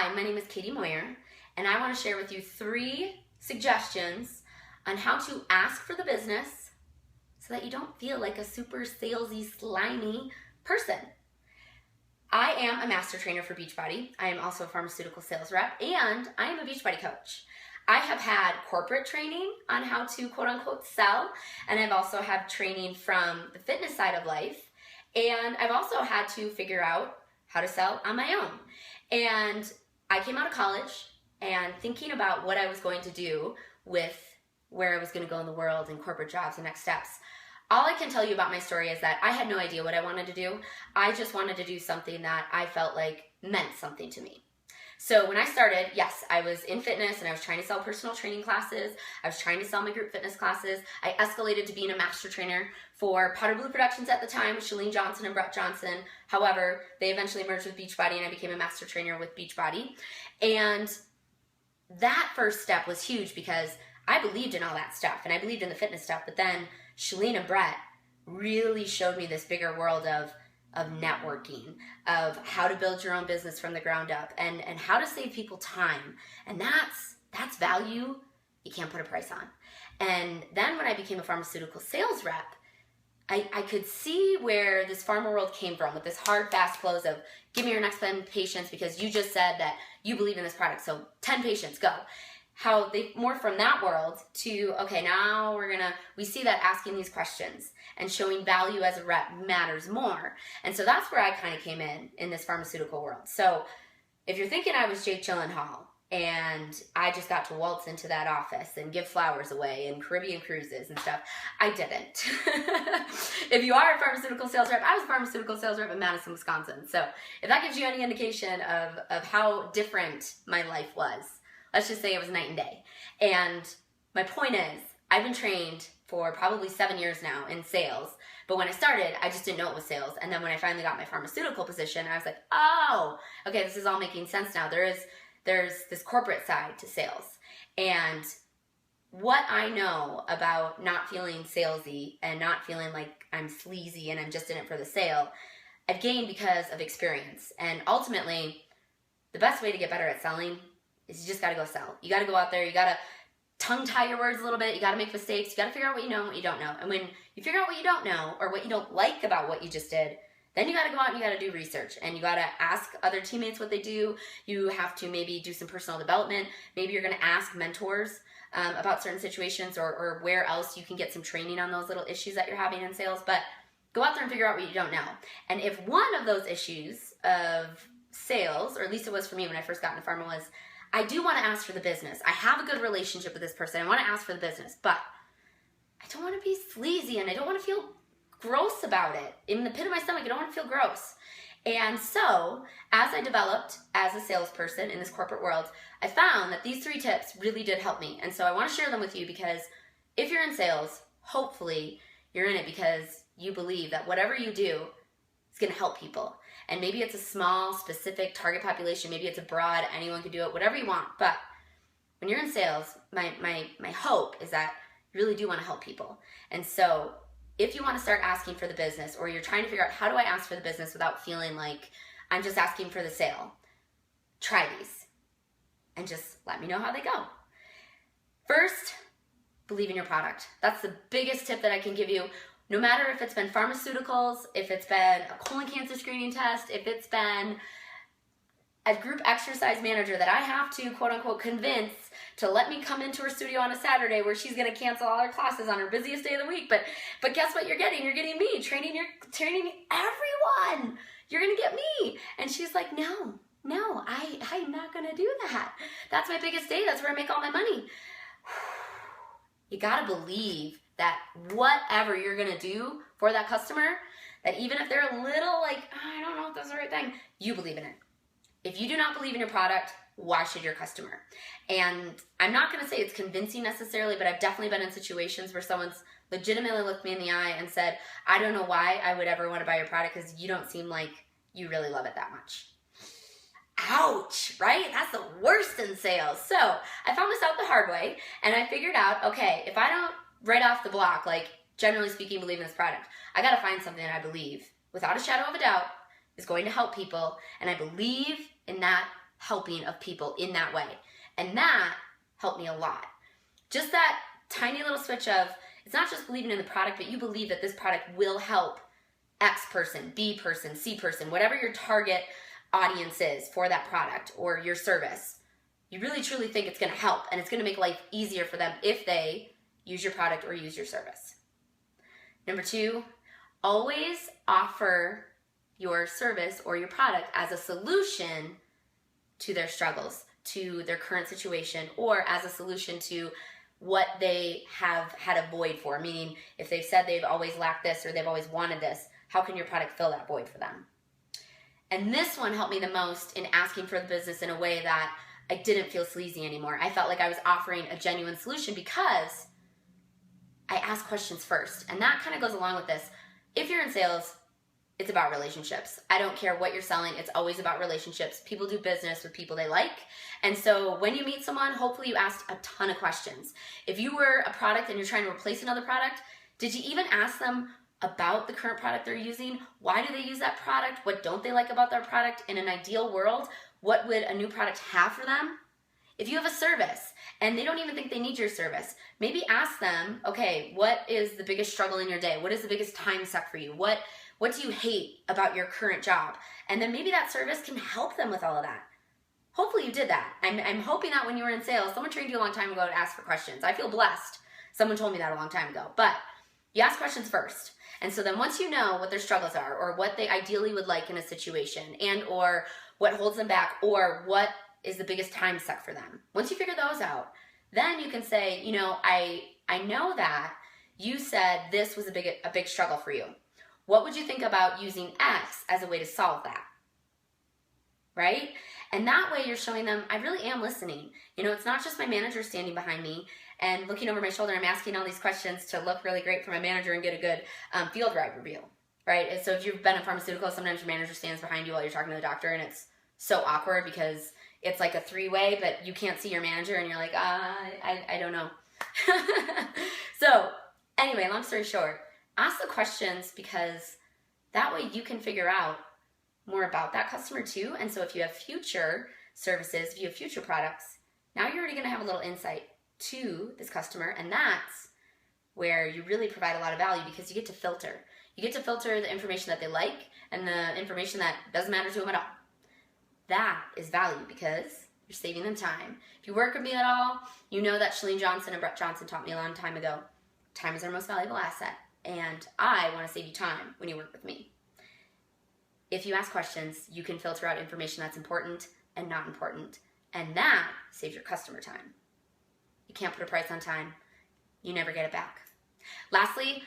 Hi, my name is Katie Moyer, and I want to share with you 3 suggestions on how to ask for the business so that you don't feel like a super salesy, slimy person. I am a master trainer for Beachbody. I am also a pharmaceutical sales rep, and I am a Beachbody coach. I have had corporate training on how to quote-unquote sell, and I've also had training from the fitness side of life, and I've also had to figure out how to sell on my own. And I came out of college and thinking about what I was going to do with where I was going to go in the world and corporate jobs and next steps. All I can tell you about my story is that I had no idea what I wanted to do. I just wanted to do something that I felt like meant something to me. So when I started, yes, I was in fitness and I was trying to sell personal training classes. I was trying to sell my group fitness classes. I escalated to being a master trainer for Powder Blue Productions at the time with Chalene Johnson and Brett Johnson. However, they eventually merged with Beachbody and I became a master trainer with Beachbody. And that first step was huge because I believed in all that stuff and I believed in the fitness stuff. But then Chalene and Brett really showed me this bigger world of networking, of how to build your own business from the ground up, and how to save people time. And that's value you can't put a price on. And then when I became a pharmaceutical sales rep, I could see where this pharma world came from with this hard, fast close of give me your next 10 patients because you just said that you believe in this product. So 10 patients, go. How they morphed from that world to, okay, now we see that asking these questions and showing value as a rep matters more. And so that's where I kind of came in this pharmaceutical world. So if you're thinking I was Jake Gyllenhaal and I just got to waltz into that office and give flowers away and Caribbean cruises and stuff, I didn't. If you are a pharmaceutical sales rep, I was a pharmaceutical sales rep in Madison, Wisconsin. So if that gives you any indication of how different my life was, let's just say it was night and day. And my point is, I've been trained for probably 7 years now in sales. But when I started, I just didn't know it was sales. And then when I finally got my pharmaceutical position, I was like, oh, okay, this is all making sense now. There's this corporate side to sales. And what I know about not feeling salesy and not feeling like I'm sleazy and I'm just in it for the sale, I've gained because of experience. And ultimately, the best way to get better at selling is you just got to go sell. You got to go out there. You got to tongue tie your words a little bit. You got to make mistakes. You got to figure out what you know and what you don't know. And when you figure out what you don't know or what you don't like about what you just did, then you got to go out and you got to do research and you got to ask other teammates what they do. You have to maybe do some personal development. Maybe you're going to ask mentors about certain situations or where else you can get some training on those little issues that you're having in sales. But go out there and figure out what you don't know. And if one of those issues of sales, or at least it was for me when I first got into pharma, was I do want to ask for the business. I have a good relationship with this person. I want to ask for the business, but I don't want to be sleazy and I don't want to feel gross about it. In the pit of my stomach, I don't want to feel gross. And so, as I developed as a salesperson in this corporate world, I found that these 3 tips really did help me. And so I want to share them with you because if you're in sales, hopefully you're in it because you believe that whatever you do is going to help people. And maybe it's a small, specific target population. Maybe it's a broad, anyone can do it, whatever you want. But when you're in sales, my hope is that you really do want to help people. And so if you want to start asking for the business, or you're trying to figure out how do I ask for the business without feeling like I'm just asking for the sale, try these and just let me know how they go. First, believe in your product. That's the biggest tip that I can give you. No matter if it's been pharmaceuticals, if it's been a colon cancer screening test, if it's been a group exercise manager that I have to quote unquote convince to let me come into her studio on a Saturday where she's going to cancel all her classes on her busiest day of the week. But guess what you're getting? You're getting me, training everyone. You're going to get me. And she's like, no, I'm not going to do that. That's my biggest day. That's where I make all my money. You got to believe that whatever you're going to do for that customer, that even if they're a little like, I don't know if that's the right thing, you believe in it. If you do not believe in your product, why should your customer? And I'm not going to say it's convincing necessarily, but I've definitely been in situations where someone's legitimately looked me in the eye and said, I don't know why I would ever want to buy your product because you don't seem like you really love it that much. Ouch, right? That's the worst in sales. So I found this out the hard way and I figured out, okay, if I don't right off the block, like generally speaking, believe in this product, I got to find something that I believe without a shadow of a doubt is going to help people, and I believe in that helping of people in that way. And that helped me a lot. Just that tiny little switch of, it's not just believing in the product, but you believe that this product will help X person, B person, C person, whatever your target audience is for that product or your service. You really truly think it's going to help and it's going to make life easier for them if they use your product or use your service. Number 2, always offer your service or your product as a solution to their struggles, to their current situation, or as a solution to what they have had a void for. Meaning, if they've said they've always lacked this or they've always wanted this, how can your product fill that void for them? And this one helped me the most in asking for the business in a way that I didn't feel sleazy anymore. I felt like I was offering a genuine solution because I asked questions first. And that kind of goes along with this. If you're in sales, it's about relationships. I don't care what you're selling. It's always about relationships. People do business with people they like. And so when you meet someone, hopefully you asked a ton of questions. If you were a product and you're trying to replace another product, did you even ask them about the current product they're using? Why do they use that product? What don't they like about their product? In an ideal world, what would a new product have for them? If you have a service and they don't even think they need your service, maybe ask them, okay, what is the biggest struggle in your day? What is the biggest time suck for you? What do you hate about your current job? And then maybe that service can help them with all of that. Hopefully you did that. I'm hoping that when you were in sales, someone trained you a long time ago to ask for questions. I feel blessed. Someone told me that a long time ago. But you ask questions first. And so then once you know what their struggles are or what they ideally would like in a situation and or what holds them back or what is the biggest time suck for them. Once you figure those out, then you can say, you know, I know that you said this was a big struggle for you. What would you think about using X as a way to solve that? Right? And that way you're showing them, I really am listening. You know, it's not just my manager standing behind me and looking over my shoulder. I'm asking all these questions to look really great for my manager and get a good field ride review. Right? And so if you've been in pharmaceutical, sometimes your manager stands behind you while you're talking to the doctor and it's so awkward because it's like a 3-way, but you can't see your manager and you're like, I don't know. So anyway, long story short, ask the questions because that way you can figure out more about that customer too. And so if you have future services, if you have future products, now you're already going to have a little insight to this customer. And that's where you really provide a lot of value because you get to filter. You get to filter the information that they like and the information that doesn't matter to them at all. That is value because you're saving them time. If you work with me at all, you know that Chalene Johnson and Brett Johnson taught me a long time ago. Time is our most valuable asset. And I want to save you time when you work with me. If you ask questions, you can filter out information that's important and not important. And that saves your customer time. You can't put a price on time. You never get it back. Lastly,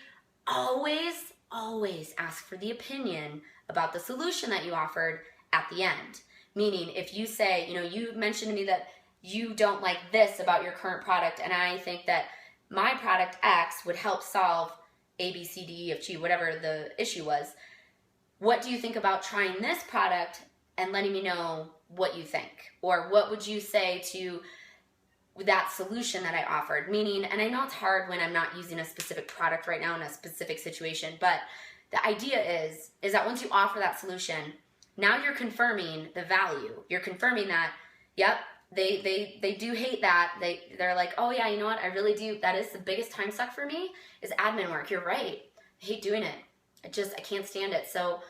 always ask for the opinion about the solution that you offered at the end. Meaning, if you say, you know, you mentioned to me that you don't like this about your current product, and I think that my product X would help solve A, B, C, D, E, F, G, whatever the issue was. What do you think about trying this product and letting me know what you think? Or what would you say to that solution that I offered? Meaning, and I know it's hard when I'm not using a specific product right now in a specific situation, but the idea is that once you offer that solution, now you're confirming the value. You're confirming that, yep, they do hate that. They're like, oh yeah, you know what? I really do. That is the biggest time suck for me is admin work. You're right. I hate doing it. I can't stand it. So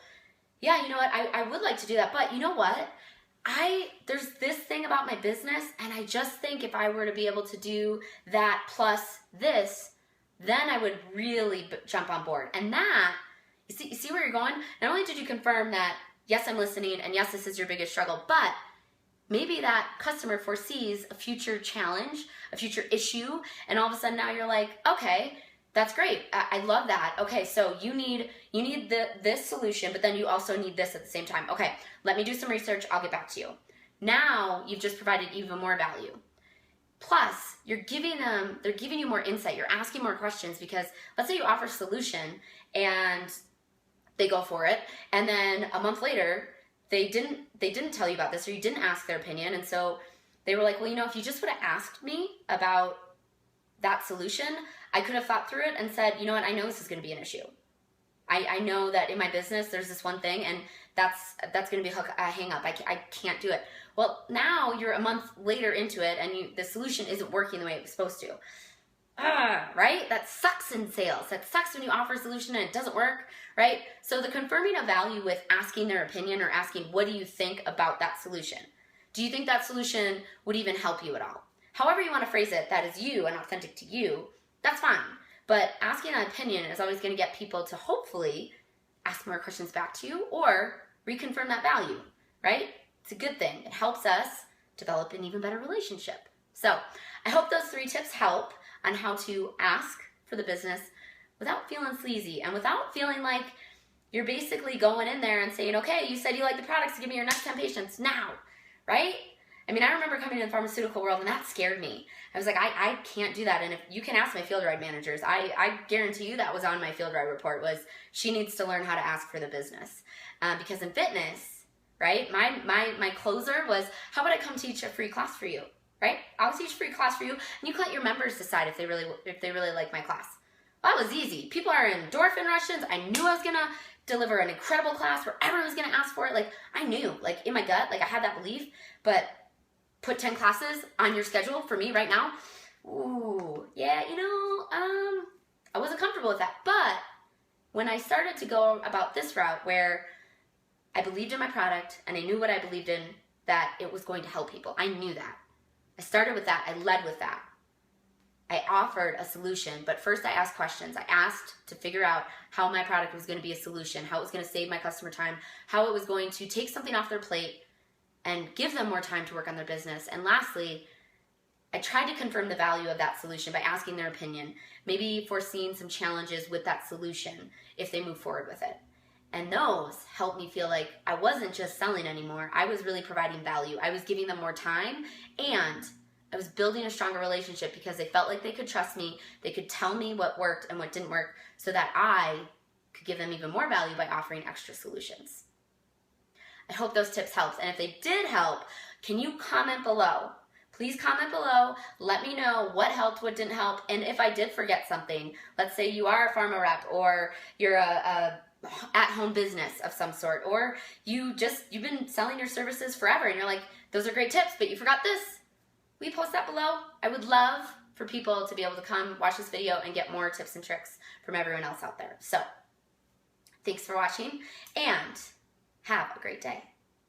yeah, you know what? I would like to do that. But you know what? There's this thing about my business, and I just think if I were to be able to do that plus this, then I would really jump on board. And that, you see where you're going? Not only did you confirm that, yes, I'm listening, and yes, this is your biggest struggle, but maybe that customer foresees a future challenge, a future issue, and all of a sudden now you're like, okay, that's great. I love that. Okay, so you need this solution, but then you also need this at the same time. Okay, let me do some research. I'll get back to you. Now you've just provided even more value. Plus, they're giving you more insight. You're asking more questions because let's say you offer a solution and they go for it, and then a month later they didn't tell you about this, or you didn't ask their opinion, and so they were like, well, you know, if you just would have asked me about that solution, I could have thought through it and said, you know what, I know this is going to be an issue. I know that in my business there's this one thing, and that's going to be a hang up. I can't do it. Well, now you're a month later into it, and the solution isn't working the way it was supposed to. Right? That sucks in sales. That sucks when you offer a solution and it doesn't work, right? So the confirming of value with asking their opinion, or asking, what do you think about that solution? Do you think that solution would even help you at all? However you want to phrase it, that is you and authentic to you, that's fine. But asking an opinion is always going to get people to hopefully ask more questions back to you or reconfirm that value, right? It's a good thing. It helps us develop an even better relationship. So I hope those 3 tips help on how to ask for the business without feeling sleazy and without feeling like you're basically going in there and saying, okay, you said you like the products, give me your next 10 patients now, right? I mean, I remember coming to the pharmaceutical world and that scared me. I was like, I can't do that. And if you can ask my field ride managers, I guarantee you that was on my field ride report, was she needs to learn how to ask for the business. Because in fitness, right, my closer was, how about I come teach a free class for you, right? I'll teach a free class for you, and you can let your members decide if they really like my class. Well, that was easy. People are in endorphin rushes. I knew I was going to deliver an incredible class where everyone was going to ask for it. Like, I knew, like, in my gut, like, I had that belief. But put 10 classes on your schedule for me right now, ooh, yeah, I wasn't comfortable with that. But when I started to go about this route where I believed in my product and I knew what I believed in, that it was going to help people, I knew that. I started with that. I led with that. I offered a solution, but first I asked questions. I asked to figure out how my product was going to be a solution, how it was going to save my customer time, how it was going to take something off their plate and give them more time to work on their business. And lastly, I tried to confirm the value of that solution by asking their opinion, maybe foreseeing some challenges with that solution if they move forward with it. And those helped me feel like I wasn't just selling anymore. I was really providing value. I was giving them more time, and I was building a stronger relationship because they felt like they could trust me. They could tell me what worked and what didn't work so that I could give them even more value by offering extra solutions. I hope those tips helped. And if they did help, can you comment below? Please comment below. Let me know what helped, what didn't help. And if I did forget something, let's say you are a pharma rep, or you're a at-home business of some sort, or you've been selling your services forever and you're like, those are great tips, but you forgot this. Will you post that below? I would love for people to be able to come watch this video and get more tips and tricks from everyone else out there. So thanks for watching, and have a great day.